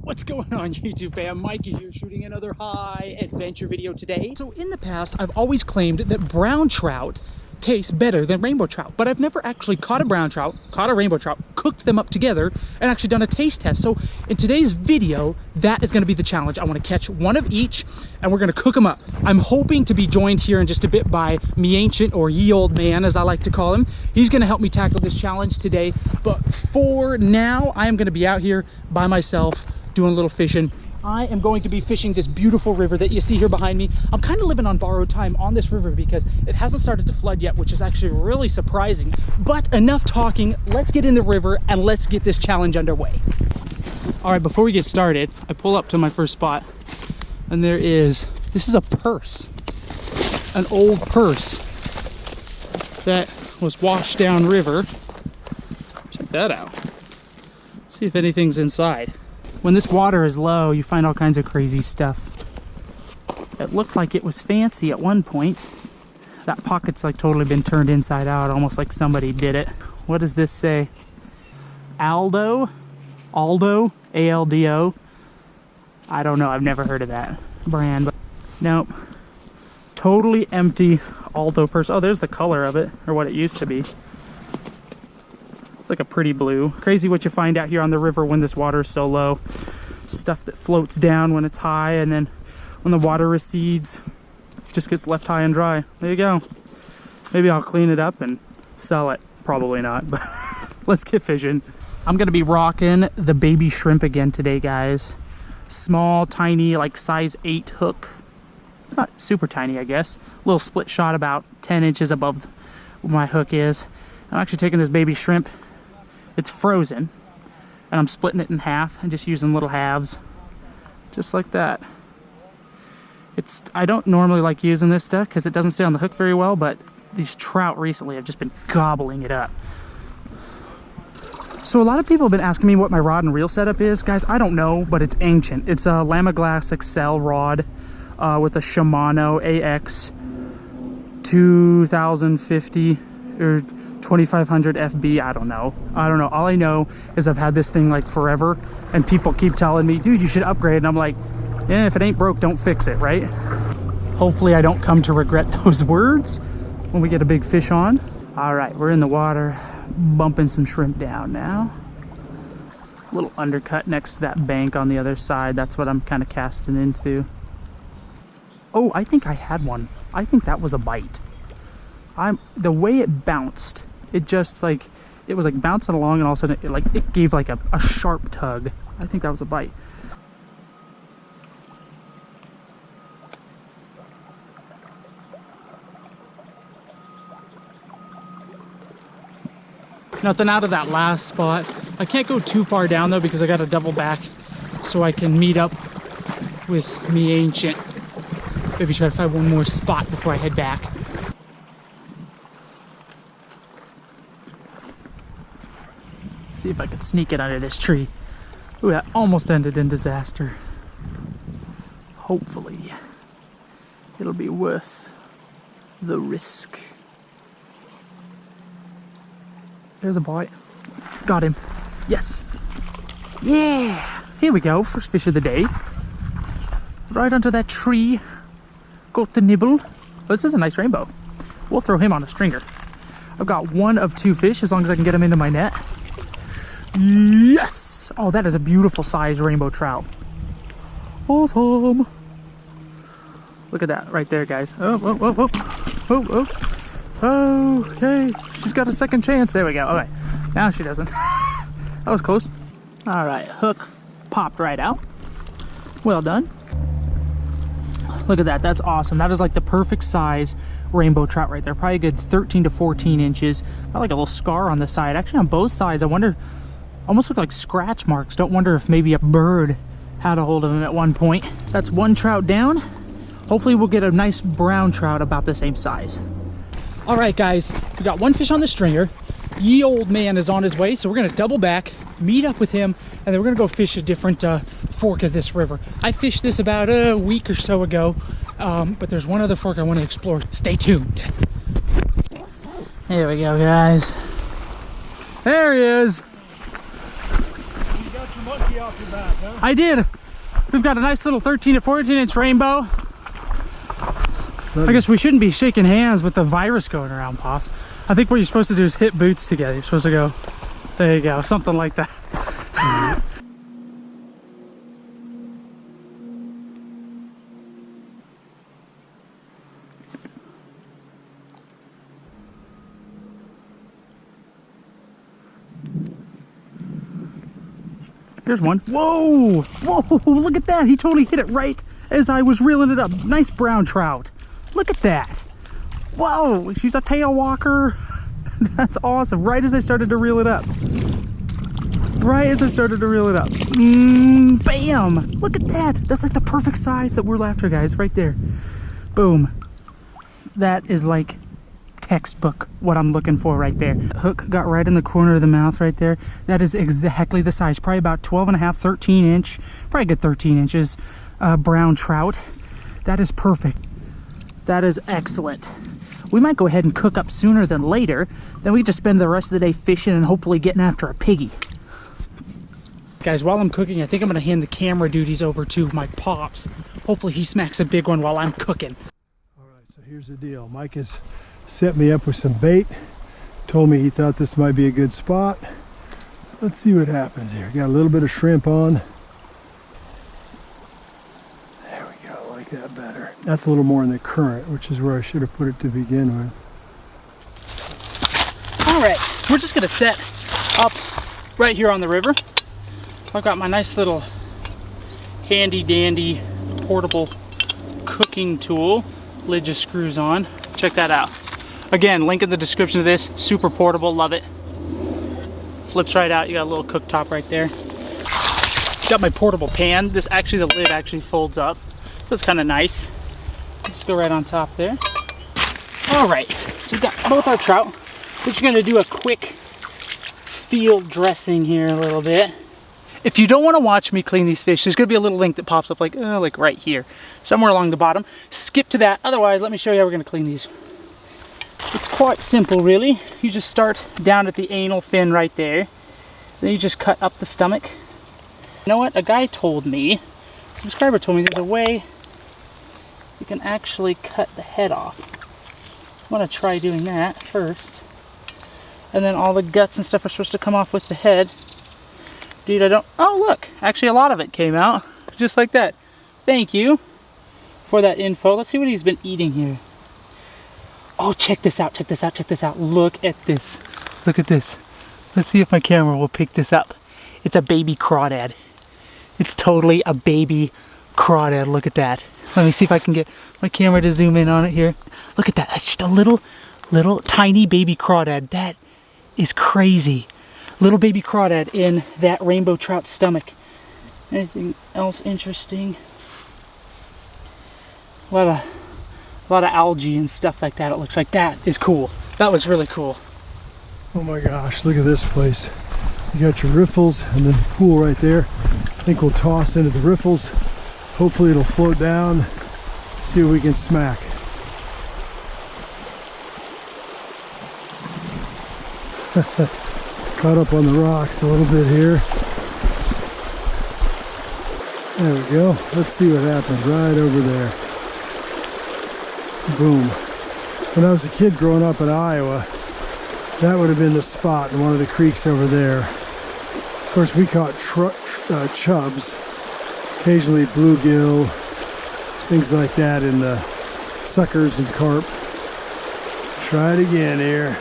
What's going on, YouTube fam? Mikey here, shooting another high adventure video today. So in the past, I've always claimed that brown trout tastes better than rainbow trout, but I've never actually caught a brown trout, caught a rainbow trout, cooked them up together, and actually done a taste test. So in today's video, that is gonna be the challenge. I wanna catch one of each, and we're gonna cook them up. I'm hoping to be joined here in just a bit by me ancient, or ye old man, as I like to call him. He's gonna help me tackle this challenge today, but for now, I am gonna be out here by myself, doing a little fishing. I am going to be fishing this beautiful river that you see here behind me. I'm kind of living on borrowed time on this river because it hasn't started to flood yet, which is actually really surprising. But enough talking, let's get in the river and let's get this challenge underway. All right, before we get started, I pull up to my first spot and this is a purse, an old purse that was washed down river. Check that out. See if anything's inside. When this water is low, you find all kinds of crazy stuff. It looked like it was fancy at one point. That pocket's like totally been turned inside out, almost like somebody did it. What does this say? Aldo, A-L-D-O. I don't know, I've never heard of that brand, but nope. Totally empty Aldo purse. Oh, there's the color of it, or what it used to be. It's like a pretty blue. Crazy what you find out here on the river when this water is so low. Stuff that floats down when it's high, and then when the water recedes, it just gets left high and dry. There you go. Maybe I'll clean it up and sell it. Probably not, but let's get fishing. I'm gonna be rocking the baby shrimp again today, guys. Small, tiny, like size 8 hook. It's not super tiny, I guess. Little split shot about 10 inches above where my hook is. I'm actually taking this baby shrimp. It's frozen, and I'm splitting it in half and just using little halves, just like that. I don't normally like using this stuff because it doesn't stay on the hook very well, but these trout recently have just been gobbling it up. So a lot of people have been asking me what my rod and reel setup is. Guys, I don't know, but it's ancient. It's a Lama Glass Excel rod with a Shimano AX 2050 or 2500 FB. I don't know. All I know is I've had this thing like forever, and people keep telling me, dude, you should upgrade. And I'm like, yeah, if it ain't broke, don't fix it, right? Hopefully I don't come to regret those words when we get a big fish on. All right, we're in the water, bumping some shrimp down now. A little undercut next to that bank on the other side. That's what I'm kind of casting into. Oh, I think I had one. I think that was a bite. The way it bounced, it just like, it was like bouncing along, and all of a sudden it gave like a sharp tug. I think that was a bite. Nothing out of that last spot. I can't go too far down though because I got to double back so I can meet up with me ancient. Maybe try to find one more spot before I head back. See if I could sneak it under this tree. Ooh, that almost ended in disaster. Hopefully, it'll be worth the risk. There's a bite. Got him. Yes. Yeah. Here we go. First fish of the day. Right onto that tree. Got the nibble. Oh, this is a nice rainbow. We'll throw him on a stringer. I've got one of 2 fish as long as I can get him into my net. Yes! Oh, that is a beautiful size rainbow trout. Awesome! Look at that right there, guys. Oh. Okay, she's got a second chance. There we go. All right, now she doesn't. That was close. All right, hook popped right out. Well done. Look at that. That's awesome. That is like the perfect size rainbow trout right there. Probably a good 13 to 14 inches. Got like a little scar on the side. Actually, on both sides, I wonder. Almost look like scratch marks. Don't wonder if maybe a bird had a hold of him at one point. That's one trout down. Hopefully we'll get a nice brown trout about the same size. All right, guys, we got one fish on the stringer. Ye old man is on his way, so we're gonna double back, meet up with him, and then we're gonna go fish a different fork of this river. I fished this about a week or so ago, but there's one other fork I want to explore. Stay tuned. Here we go, guys. There he is. off your back, huh? I did. We've got a nice little 13 to 14 inch rainbow. I guess we shouldn't be shaking hands with the virus going around, Poss. I think what you're supposed to do is hit boots together. You're supposed to go, there you go, something like that. Here's one. Whoa! Whoa! Look at that! He totally hit it right as I was reeling it up. Nice brown trout. Look at that! Whoa! She's a tail walker. That's awesome. Right as I started to reel it up. Right as I started to reel it up. Bam! Look at that! That's like the perfect size that we're after, guys. Right there. Boom. That is like textbook what I'm looking for right there. The hook got right in the corner of the mouth right there. That is exactly the size, probably about 12 and a half, 13 inch, probably good 13 inches, brown trout. That is perfect. That is excellent. We might go ahead and cook up sooner than later. Then we just spend the rest of the day fishing and hopefully getting after a piggy. Guys, while I'm cooking, I think I'm gonna hand the camera duties over to my pops. Hopefully he smacks a big one while I'm cooking. All right, so here's the deal. Mike has set me up with some bait, told me he thought this might be a good spot. Let's see what happens here. Got a little bit of shrimp on. There we go, I like that better. That's a little more in the current, which is where I should have put it to begin with. All right, we're just gonna set up right here on the river. I've got my nice little handy dandy portable cooking tool. Lid just screws on. Check that out. Again, link in the description of this. Super portable, love it. Flips right out. You got a little cooktop right there. Got my portable pan. This actually, the lid actually folds up. That's kind of nice. Just go right on top there. All right, so we got both our trout. We're just gonna do a quick field dressing here a little bit. If you don't want to watch me clean these fish, there's gonna be a little link that pops up like right here, somewhere along the bottom. Skip to that. Otherwise, let me show you how we're gonna clean these. It's quite simple, really. You just start down at the anal fin right there. Then you just cut up the stomach. You know what? A guy told me, a subscriber told me there's a way you can actually cut the head off. I'm gonna try doing that first. And then all the guts and stuff are supposed to come off with the head. Dude, I don't, oh look, actually a lot of it came out, just like that. Thank you for that info. Let's see what he's been eating here. Oh, check this out, check this out, check this out. Look at this, look at this. Let's see if my camera will pick this up. It's a baby crawdad. It's totally a baby crawdad, look at that. Let me see if I can get my camera to zoom in on it here. Look at that, that's just a little tiny baby crawdad. That is crazy. Little baby crawdad in that rainbow trout stomach. Anything else interesting? A lot of algae and stuff like that. It looks like that is cool. That was really cool. Oh my gosh, look at this place. You got your riffles and then the pool right there. I think we'll toss into the riffles. Hopefully it'll float down. See what we can smack. Caught up on the rocks a little bit here. There we go. Let's see what happens right over there. Boom. When I was a kid growing up in Iowa, that would have been the spot in one of the creeks over there. Of course, we caught chubs, occasionally bluegill, things like that in the suckers and carp. Try it again here.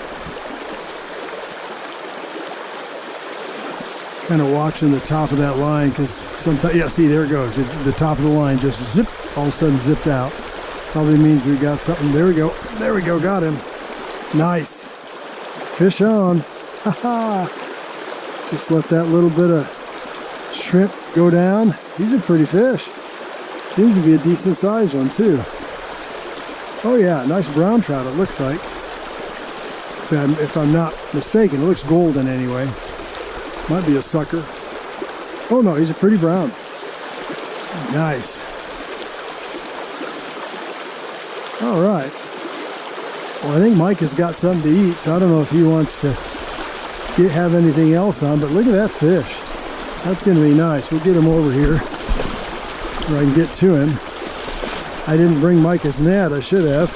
Kind of watching the top of that line because sometimes, yeah, see, there it goes. The top of the line just zip, all of a sudden zipped out. Probably means we got something. There we go. There we go. Got him. Nice. Fish on. Haha. Just let that little bit of shrimp go down. He's a pretty fish. Seems to be a decent sized one too. Oh yeah, nice brown trout it looks like. If I'm not mistaken, it looks golden anyway. Might be a sucker. Oh no, he's a pretty brown. Nice. All right. Well, I think Mike has got something to eat, so I don't know if he wants to have anything else on, but look at that fish. That's going to be nice. We'll get him over here where I can get to him. I didn't bring Micah's net. I should have.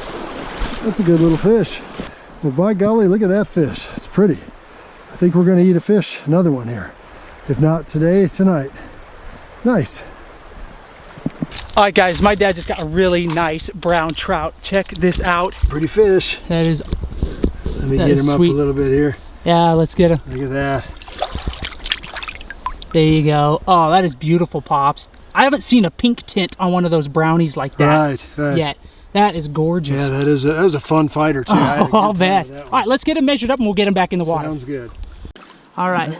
That's a good little fish. Well, by golly, look at that fish. It's pretty. I think we're going to eat a fish, another one here. If not today, tonight. Nice. All right, guys, my dad just got a really nice brown trout. Check this out. Pretty fish. That is. Let me get him up a little bit here. Yeah, let's get him. Look at that. There you go. Oh, that is beautiful, Pops. I haven't seen a pink tint on one of those brownies like that yet. That is gorgeous. Yeah, that was a fun fighter too. I'll bet. All right, let's get him measured up and we'll get him back in the water. Sounds good. All right.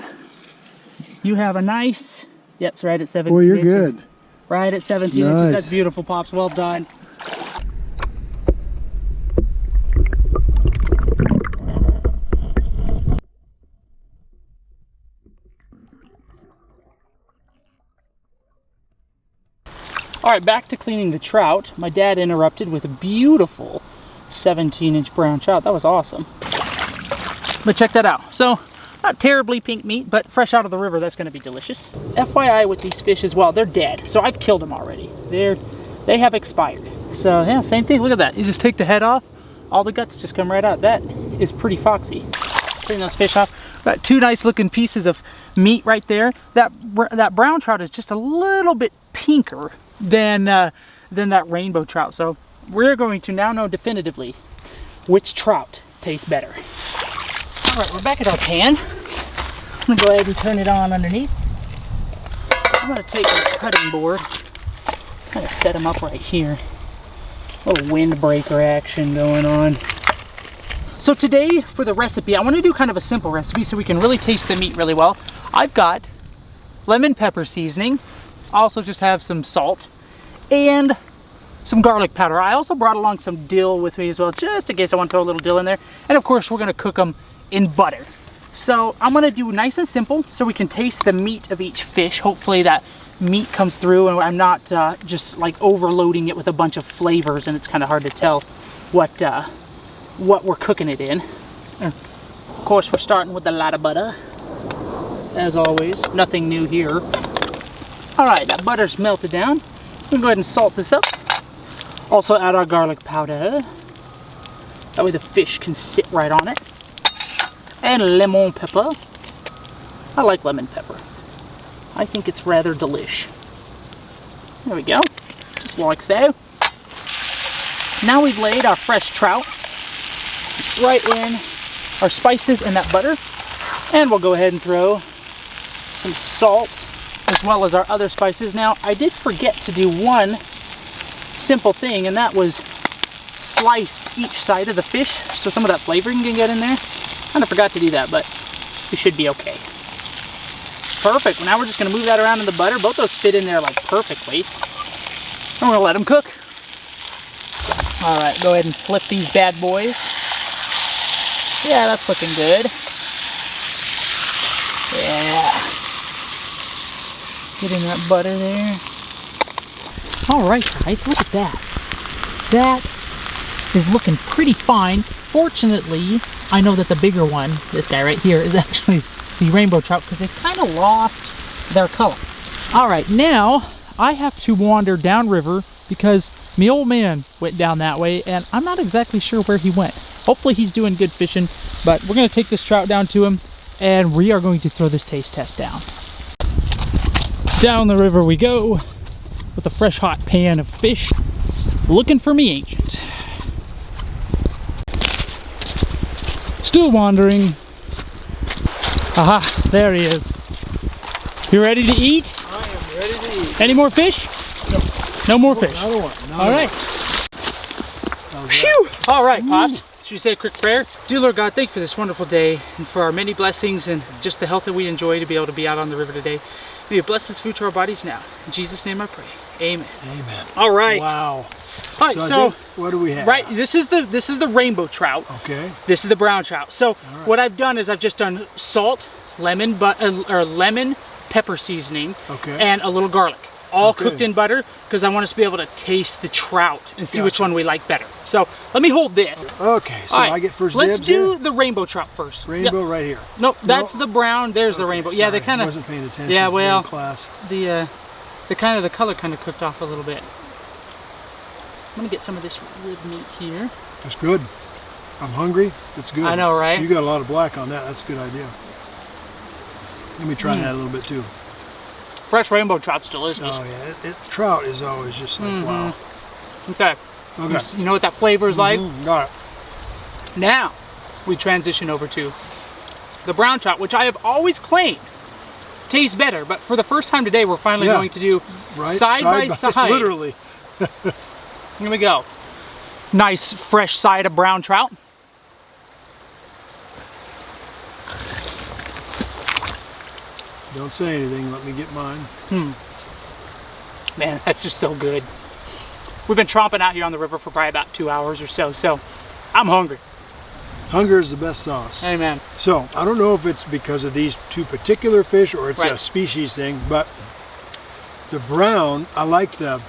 You have a nice, yep, it's right at 17 Boy, you're inches. good. Right at 17 inches. That's beautiful, Pops. Well done. All right, back to cleaning the trout. My dad interrupted with a beautiful 17-inch brown trout. That was awesome. But check that out. So, not terribly pink meat, but fresh out of the river, that's gonna be delicious. FYI with these fish as well, they're dead. So I've killed them already. They have expired. So yeah, same thing, look at that. You just take the head off, all the guts just come right out. That is pretty foxy. Clean those fish off. Got two nice looking pieces of meat right there. That brown trout is just a little bit pinker than that rainbow trout. So we're going to now know definitively which trout tastes better. All right, we're back at our pan. I'm gonna go ahead and turn it on underneath. I'm gonna take a cutting board, kind of set them up right here. A little windbreaker action going on. So today for the recipe, I want to do kind of a simple recipe so we can really taste the meat really well. I've got lemon pepper seasoning. I also just have some salt and some garlic powder. I also brought along some dill with me as well, just in case I want to throw a little dill in there. And of course, we're gonna cook them in butter. So I'm gonna do nice and simple so we can taste the meat of each fish. Hopefully that meat comes through and I'm not just like overloading it with a bunch of flavors and it's kind of hard to tell what we're cooking it in. And of course, we're starting with a lot of butter, as always. Nothing new here. All right, that butter's melted down. We can go ahead and salt this up. Also add our garlic powder. That way the fish can sit right on it. And lemon pepper. I like lemon pepper. I think it's rather delish. There we go. Just like so. Now we've laid our fresh trout right in our spices and that butter. And we'll go ahead and throw some salt as well as our other spices. Now, I did forget to do one simple thing, and that was slice each side of the fish so some of that flavoring can get in there. Kind of forgot to do that, but we should be okay. Perfect. Now we're just going to move that around in the butter. Both those fit in there like perfectly. And we're going to let them cook. All right, go ahead and flip these bad boys. Yeah, that's looking good. Yeah. Get in that butter there. All right, guys, look at that. That is looking pretty fine. Fortunately, I know that the bigger one, this guy right here, is actually the rainbow trout because they've kind of lost their color. All right, now I have to wander downriver because my old man went down that way and I'm not exactly sure where he went. Hopefully he's doing good fishing, but we're gonna take this trout down to him and we are going to throw this taste test down. Down the river we go with a fresh hot pan of fish. Looking for me, ancient. Still wandering. Aha, there he is. You ready to eat? I am ready to eat. Any more fish? No. No more fish. Another one. All right. Phew. All right, Pops. Should we say a quick prayer? Dear Lord God, thank you for this wonderful day and for our many blessings and just the health that we enjoy to be able to be out on the river today. May you bless this food to our bodies now. In Jesus' name I pray. Amen. Amen. All right. Wow. All right, so what do we have? Right, this is the rainbow trout. Okay. This is the brown trout. So what I've done is I've just done salt, lemon pepper seasoning, okay, and a little garlic. all cooked in butter because I want us to be able to taste the trout and see which one we like better. So let me hold this. Okay, so I get first dibs. Let's do the rainbow trout first. Rainbow right here. Nope, that's the brown. There's the rainbow. Yeah, they kind of. Wasn't paying attention. Yeah, well, class. the color kind of cooked off a little bit. I'm gonna get some of this rib meat here. That's good. I'm hungry. It's good. I know, right? You got a lot of black on that. That's a good idea. Let me try that a little bit too. Fresh rainbow trout's delicious. Oh yeah, trout is always just like wow. Okay. You know what that flavor is like? Got it. Now we transition over to the brown trout, which I have always claimed tastes better, but for the first time today, we're finally going to do side by side. Literally. Here we go. Nice fresh side of brown trout. Don't say anything. Let me get mine. Man, that's just so good. We've been tromping out here on the river for probably about 2 hours or so, so I'm hungry. Hunger is the best sauce. Amen. So, I don't know if it's because of these two particular fish or it's a species thing, but the brown, I like the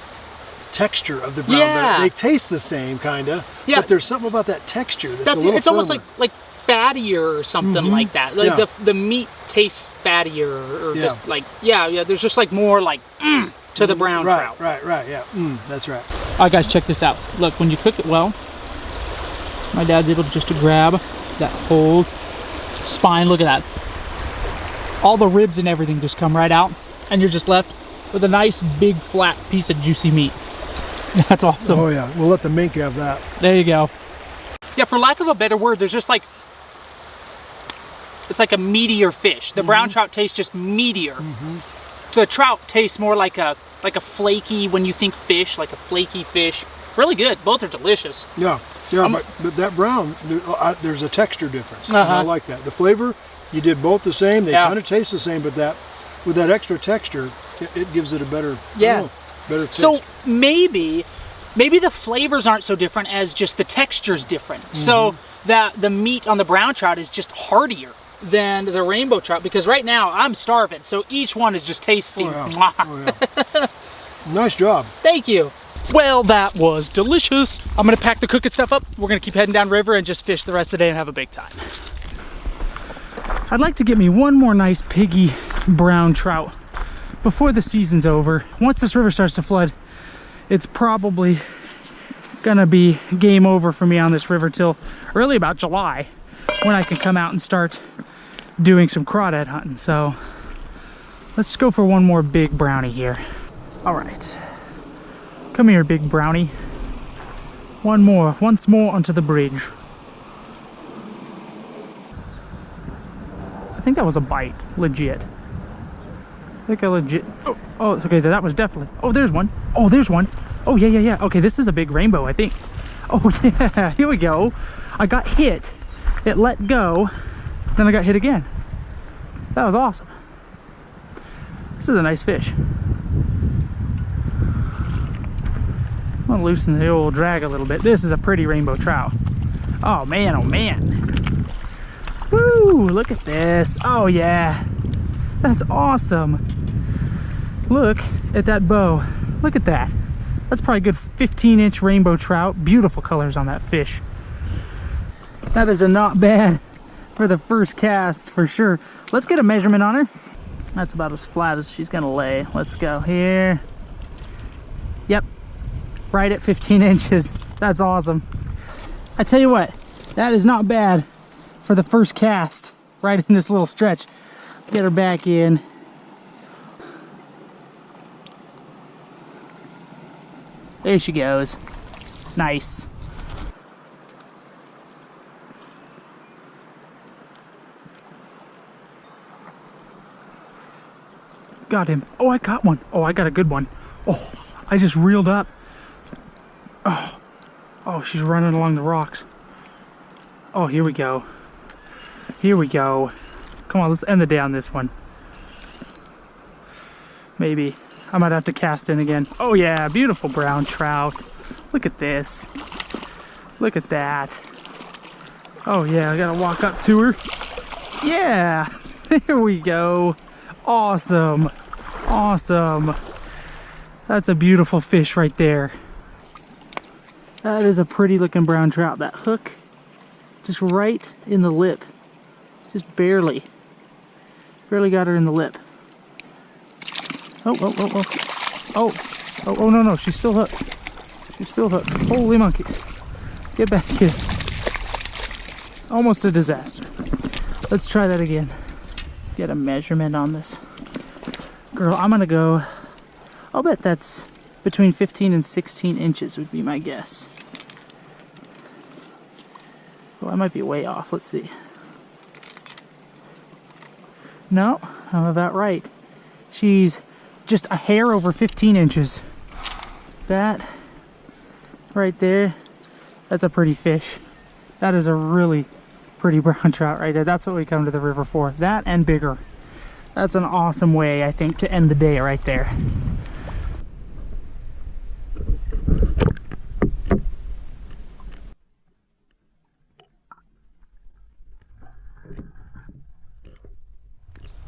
texture of the brown better. They taste the same, kind of, but there's something about that texture that's a little it's almost like fattier or something like that. Like the meat tastes fattier or just like, there's just like more like to the brown trout. Right, yeah. That's right. All right, guys, check this out. Look, when you cook it well, my dad's able just to grab that whole spine. Look at that. All the ribs and everything just come right out, and you're just left with a nice, big, flat piece of juicy meat. That's awesome. Oh, yeah. We'll let the mink have that. There you go. Yeah, for lack of a better word, there's just like, it's like a meatier fish. The brown trout tastes just meatier. The trout tastes more like a flaky, when you think fish, like a flaky fish. Really good. Both are delicious. Yeah, but that brown, there's a texture difference. And I like that. The flavor, you did both the same. They kind of taste the same, but with that extra texture, it gives it a better, better taste. So maybe the flavors aren't so different as just the texture's different. So that the meat on the brown trout is just heartier than the rainbow trout, because right now I'm starving, so each one is just tasty. Nice job. Thank you. Well, that was delicious. I'm gonna pack the cooking stuff up. We're gonna keep heading down river and just fish the rest of the day and have a big time. I'd like to get me one more nice piggy brown trout before the season's over. Once this river starts to flood, it's probably gonna be game over for me on this river till early about July, when I can come out and start doing some crawdad hunting. So let's go for one more big brownie here. All right, come here, big brownie. Once more onto the bridge. I think that was a bite, legit. I think I legit, oh, okay, that was definitely, oh, there's one. Oh, there's one. Oh, yeah. Okay, this is a big rainbow, I think. Oh, yeah, here we go. I got hit. It let go, then I got hit again. That was awesome. This is a nice fish. I'm gonna loosen the old drag a little bit. This is a pretty rainbow trout. Oh man, oh man. Woo, look at this. Oh yeah, that's awesome. Look at that bow. Look at that. That's probably a good 15-inch rainbow trout. Beautiful colors on that fish. That is a not bad for the first cast for sure. Let's get a measurement on her. That's about as flat as she's gonna lay. Let's go here. Yep, right at 15 inches. That's awesome. I tell you what, that is not bad for the first cast right in this little stretch. Get her back in. There she goes. Nice. Got him. Oh, I got one. Oh, I got a good one. Oh, I just reeled up. Oh, she's running along the rocks. Oh, here we go. Here we go. Come on, let's end the day on this one. Maybe. I might have to cast in again. Oh yeah, beautiful brown trout. Look at this. Look at that. Oh yeah, I gotta walk up to her. Yeah, there we go. Awesome. Awesome. That's a beautiful fish right there. That is a pretty looking brown trout. That hook just right in the lip. Just barely. Barely got her in the lip. Oh, oh, oh, oh. Oh, oh, oh, no, no, she's still hooked. She's still hooked. Holy monkeys. Get back here. Almost a disaster. Let's try that again. Get a measurement on this. Girl, I'm gonna go, I'll bet that's between 15 and 16 inches would be my guess. Oh, I might be way off. Let's see. No, I'm about right. She's just a hair over 15 inches. That right there, that's a pretty fish. That is a really pretty brown trout right there. That's what we come to the river for. That and bigger. That's an awesome way, I think, to end the day right there.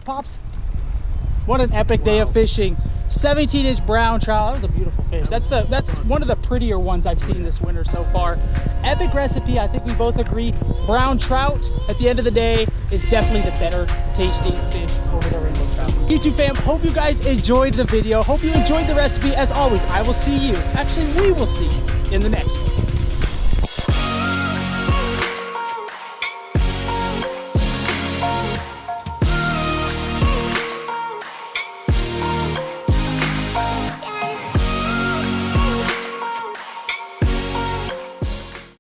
Pops, what an epic day of fishing. 17-inch brown trout. That was a beautiful fish. That's one of the prettier ones I've seen this winter so far. Epic recipe. I think we both agree. Brown trout, at the end of the day, is definitely the better tasting fish over the rainbow trout. YouTube fam, hope you guys enjoyed the video. Hope you enjoyed the recipe. As always, I will see you. Actually, we will see you in the next one.